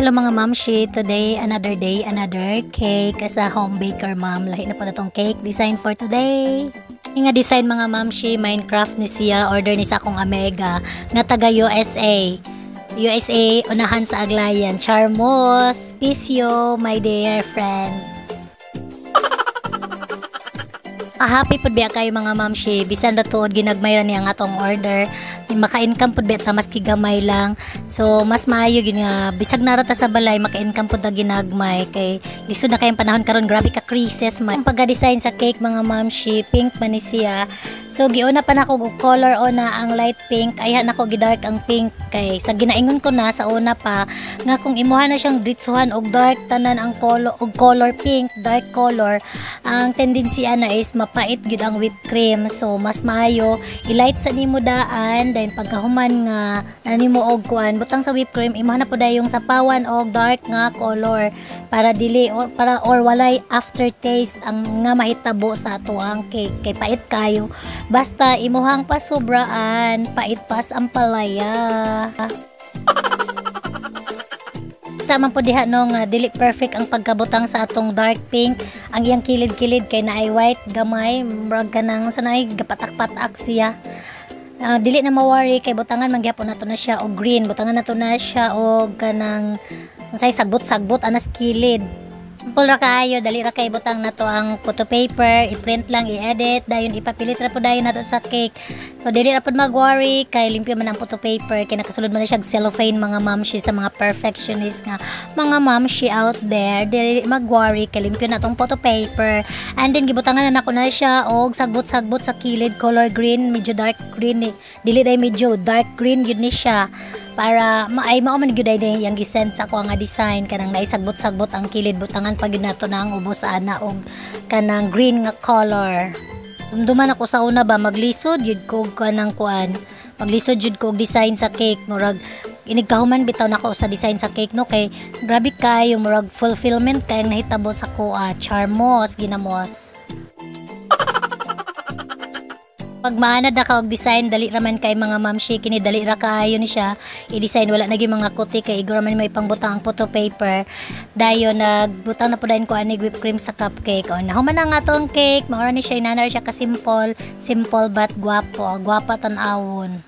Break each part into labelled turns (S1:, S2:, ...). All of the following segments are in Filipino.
S1: Hello mga mamshi, today another day, another cake sa home baker ma'am. Lahi na po na tong cake design for today. Yung nga design mga mamshi, Minecraft ni siya, order ni sa akong Amega nga taga USA. USA, unahan sa Aglayan. Charmos, Pisyo, my dear friend. Happy pud biya kayo mga mamshi, bisan ra tuod ginagmay ra niya nga atong order. Maka-income pud beta maski gamay lang. So mas maayo gyud nga bisag narata sa balay maka-income pud na ginagmay kay lisod na kayong panahon karon, grabe ka creases man. Ang pagka-design sa cake mga mamshi, pink man ni siya. So giuna pa nako og color ona ang light pink, ayha nako gi-dark ang pink kay sa ginaingon ko na sa una pa nga kung imuha na siyang ditsuhan og dark tanan ang color pink, dark color, ang tendency ana is mapait gyud ang whipped cream. So mas maayo i-light sa nimo daan, then pagkahuman nga nanimo og kuan butang sa whipped cream, imuha na pud yung sapawan og dark nga color para dili or walay aftertaste ang nga mahitabo sa ato ang cake kay pait kayo. Basta imuhang pasubraan, pait pas ang palaya. Tama po diha no nga dili perfect ang pagkabutang sa atong dark pink. Ang iyang kilid-kilid kay naay white gamay, murag kanang sanay gapatak-patak siya. Dili na mawari kay butangan mangyapon nato na siya og green, butangan nato na siya og kanang unsay sagbot-sagbot anas kilid. Simple ra kaayo, dali ra kay butang nato ang photo paper, i-print lang, i-edit, dayon ipapilit ra pud dayon nato sa cake. So dili ra pud mag-worry kay limpyo man ang photo paper kay nakasulod man na siya cellophane mga mamshi sa mga perfectionist nga mga mamshi out there. Dili mag-worry kay limpyo na tong photo paper. And then gibutangan na nako na siya og sagbot-sagbot sa kilid, color green, medyo dark green, dili day medyo dark green gyud ni siya para mao man gyud day yang gisend sa ako nga design kanang naisagbot-sagbot ang kilid, butangan pag nato na ang ubos ana og kanang green nga color. Dumduman ako sa una ba maglisod jud ko kanang kuan, maglisod jud ko og design sa cake, murag inigkahuman bitaw nako sa design sa cake no kay grabe kayo, murag fulfillment kay nahitabo sa kuha. Charmos ginamos. Pag maanad na ka og design, dali raman kay mga mamshi, kini dali ra kaayo ni siya i-design, wala na gyud mga kuti kay igor man may pangbutang ang photo paper. Dayon nagbutang na pudayon ko ani whipped cream sa cupcake. O nahuman na nga tong cake, maura ni siya inanar siya ka simple but guwapo, gwapa tan-awon.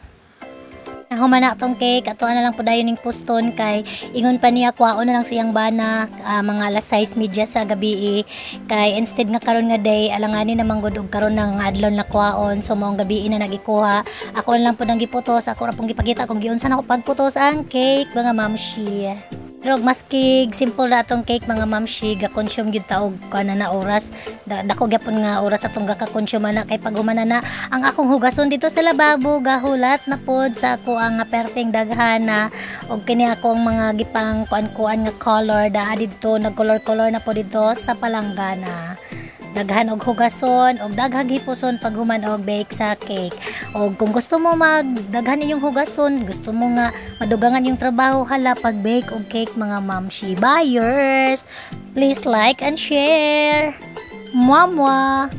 S1: Nahuman na tong cake, ato na lang pudayon ning puston kay ingon pa niya kwaon na lang siyang bana mga alas 6:30 sa gabi kay instead nga karon nga day alanganin na manggod og karon nga adlaw na kwaon, so maong gabi na nagikuha ako na lang pud ang giputos, ako ra pong gipakita kung giunsa na ko pagputos ang cake mga mamshi. Pero maski simple ra atong cake mga mamshi, ga-consume gyud ta og kana na oras, dako gyapon nga oras atong gaka-consume na kay pag humana na ang akong hugason dito sa lababo, gahulat na pod sa ako ang perting daghana og kini akong mga gipang kuan-kuan nga color da didto, nag-color-color na pod dito sa palanggana. Daghan og hugason og daghang hipuson pag human og bake sa cake. Og kung gusto mo magdaghan inyong hugason, gusto mo nga madugangan yung trabaho hala pag bake og cake mga mamshi buyers, please like and share. Mwah mwah.